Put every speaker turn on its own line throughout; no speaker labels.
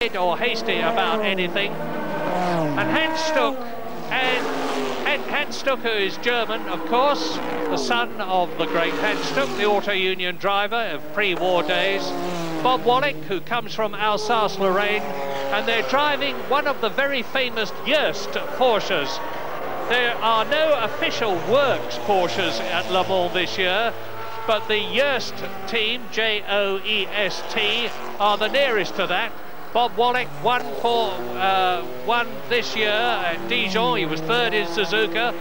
or hasty about anything. And Hans Stuck, who is German, of course, the son of the great Hans Stuck, the auto union driver of pre-war days. Bob Wallach, who comes from Alsace-Lorraine, and they're driving one of the very famous Joest Porsches. There are no official works Porsches at Le Mans this year, but the Joest team, J-O-E-S-T, are the nearest to that. Bob Wallach won this year at Dijon. He was third in Suzuka.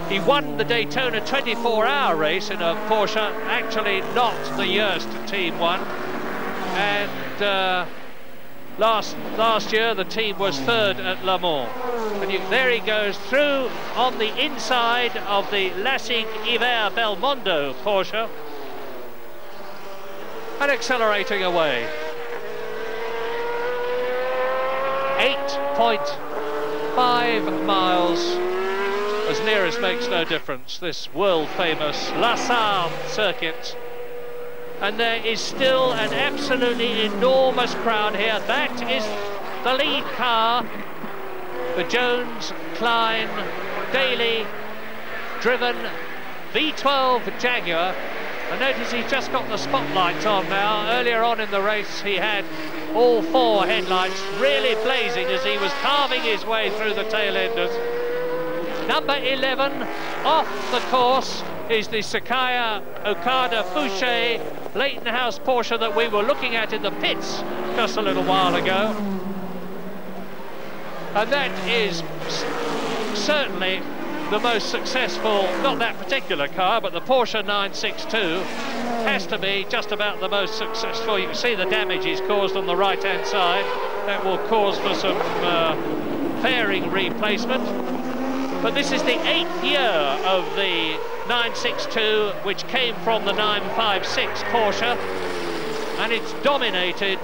He won the Daytona 24-hour race in a Porsche. Actually, not the Joest team won. And last year, the team was third at Le Mans. And there he goes through on the inside of the Lassig Hiver Belmondo Porsche and accelerating away. 8.5 miles, as near as makes no difference, this world-famous La Sarthe circuit. And there is still an absolutely enormous crowd here. That is the lead car, the Jones, Klein, Daly driven V12 Jaguar. And notice he's just got the spotlights on now. Earlier on in the race he had all four headlights really blazing as he was carving his way through the tail enders. Number 11 off the course is the Sakai Okada Fouché Leighton House Porsche that we were looking at in the pits just a little while ago. And that is certainly the most successful, not that particular car, but the Porsche 962 has to be just about the most successful. You can see the damage he's caused on the right-hand side. That will cause for some fairing replacement. But this is the 8th year of the 962, which came from the 956 Porsche, and it's dominated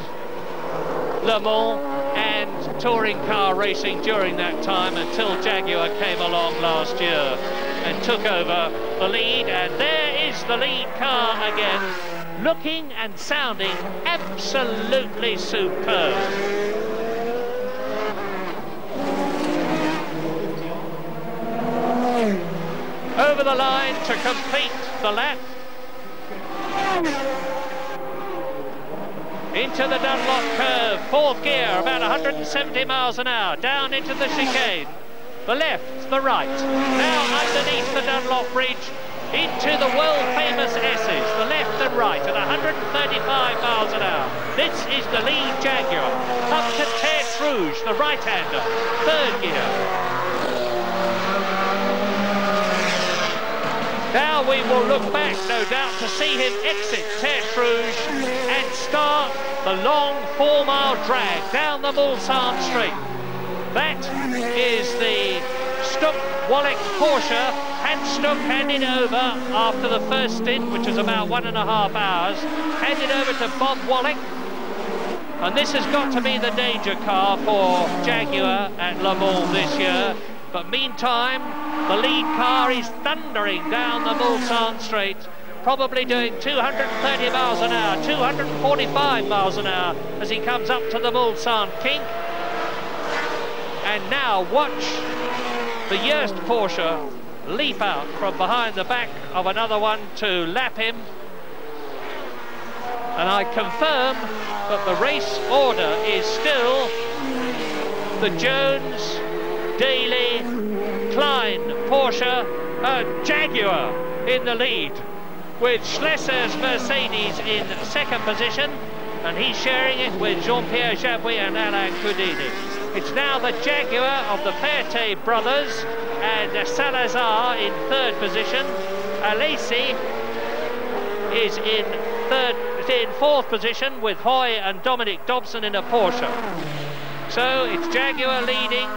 Le Mans and touring car racing during that time until Jaguar came along last year and took over the lead. And there is the lead car again, looking and sounding absolutely superb. Over the line to complete the lap. Into the Dunlop curve, fourth gear, about 170 miles an hour, down into the chicane. The left, the right, now underneath the Dunlop bridge, into the world-famous S's, the left and right at 135 miles an hour. This is the lead Jaguar, up to Tête Rouge, the right-hander, third gear. Now we will look back, no doubt, to see him exit Tête Rouge and start the long 4-mile drag down the Mulsanne Straight. That is the Stuck-Wallach Porsche. Hans Stuck handed over after the first stint, which was about 1.5 hours, handed over to Bob Wallach. And this has got to be the danger car for Jaguar at Le Mans this year. But meantime, the lead car is thundering down the Mulsanne Straight, probably doing 230 miles an hour, 245 miles an hour as he comes up to the Mulsanne kink. And now watch the Joest Porsche leap out from behind the back of another one to lap him. And I confirm that the race order is still the Jones, Daly, Klein, Porsche, Jaguar in the lead, with Schlesser's Mercedes in second position, and he's sharing it with Jean-Pierre Jabouille and Alain Coudini. It's now the Jaguar of the Perte brothers and Salazar in third position. Alesi is in fourth position with Hoy and Dominic Dobson in a Porsche. So it's Jaguar leading,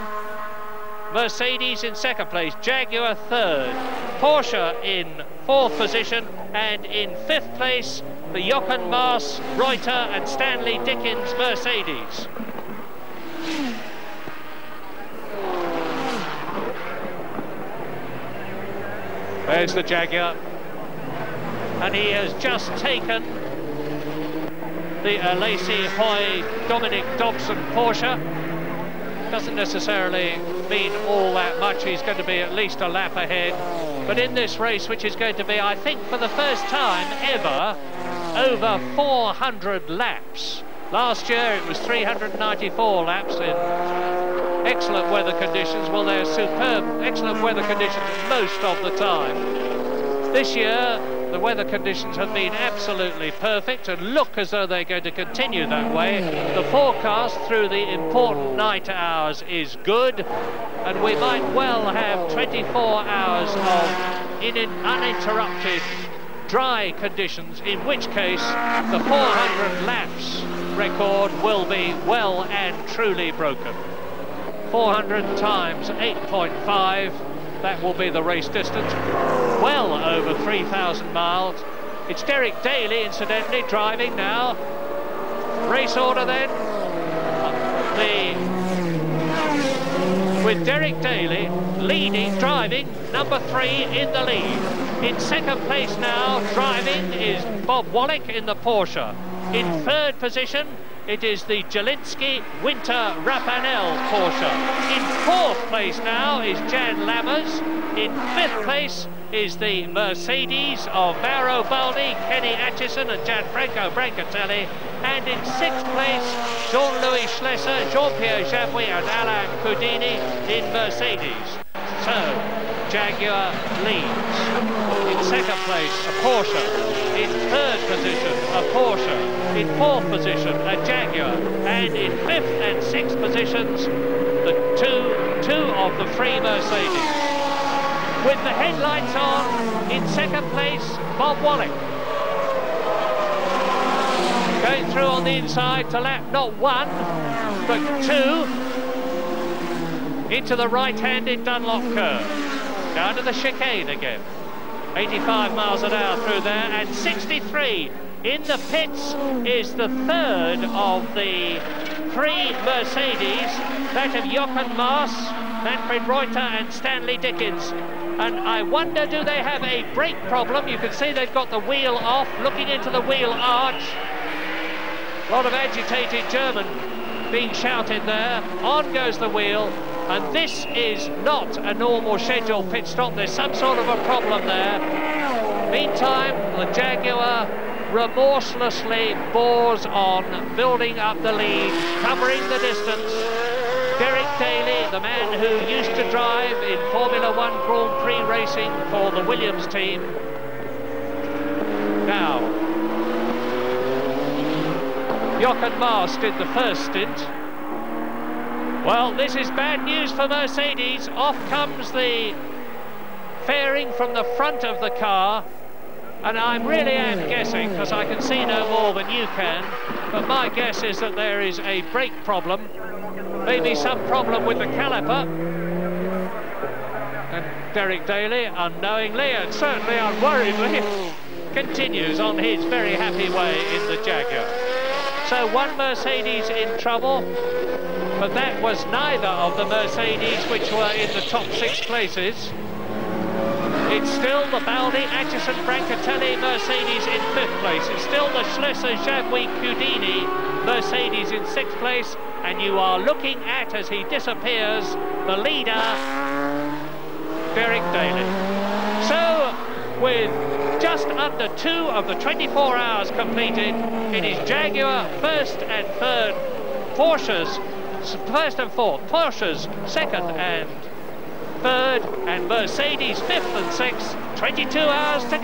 Mercedes in second place, Jaguar third, Porsche in fourth position, and in fifth place the Jochen Maas, Reuter and Stanley Dickens Mercedes. There's the Jaguar, and he has just taken the Lacey Hoy Dominic Dobson Porsche. Doesn't necessarily mean all that much. He's going to be at least a lap ahead. But in this race, which is going to be, I think, for the first time ever, over 400 laps. Last year it was 394 laps in excellent weather conditions. Well, they're superb, excellent weather conditions most of the time. This year, the weather conditions have been absolutely perfect and look as though they're going to continue that way. The forecast through the important night hours is good, and we might well have 24 hours of uninterrupted dry conditions, in which case the 400 laps record will be well and truly broken. 400 times 8.5, that will be the race distance, well over 3,000 miles. It's Derek Daly, incidentally, driving now. Race order then. With Derek Daly leading, driving, number 3 in the lead. In second place now, driving, is Bob Wallach in the Porsche. In third position, it is the Jelinski Winter Raphanel Porsche. In fourth place now is Jan Lammers. In fifth place is the Mercedes of Mauro Baldi, Kenny Atchison and Gianfranco Brancatelli. And in sixth place, Jean-Louis Schlesser, Jean-Pierre Jabouille and Alain Coudini in Mercedes. So, Jaguar leads. In second place, a Porsche. In third position, a Porsche. In fourth position, a Jaguar. And in fifth and sixth positions, the two of the three Mercedes. With the headlights on, in second place, Bob Wallach. Going through on the inside to lap not 1, but 2 into the right-handed Dunlop curve. Down to the chicane again. 85 miles an hour through there, and 63 in the pits is the third of the 3 Mercedes, that of Jochen Maas, Manfred Reuter and Stanley Dickens. And I wonder, do they have a brake problem? You can see they've got the wheel off, looking into the wheel arch. A lot of agitated German being shouted there. On goes the wheel, and this is not a normal scheduled pit stop. There's some sort of a problem there. Meantime, the Jaguar remorselessly bores on, building up the lead, covering the distance. Derek Daly, the man who used to drive in Formula 1 Grand Prix racing for the Williams team. Now, Jochen Maas did the first stint. Well, this is bad news for Mercedes. Off comes the fairing from the front of the car. And I really am guessing, because I can see no more than you can, but my guess is that there is a brake problem, maybe some problem with the caliper. And Derek Daly, unknowingly and certainly unworriedly, continues on his very happy way in the Jaguar. So one Mercedes in trouble, but that was neither of the Mercedes which were in the top 6 places. It's still the Baldi, Atchison, Brancatelli Mercedes in 5th place. It's still the Schlesser, Jabouille, Coudini Mercedes in 6th place. And you are looking at, as he disappears, the leader, Derek Daly. So, with just under 2 of the 24 hours completed, it is Jaguar 1st and 3rd, Porsche's 1st and 4th, Porsche's 2nd and 3rd, and Mercedes 5th and 6th, 22 hours to go.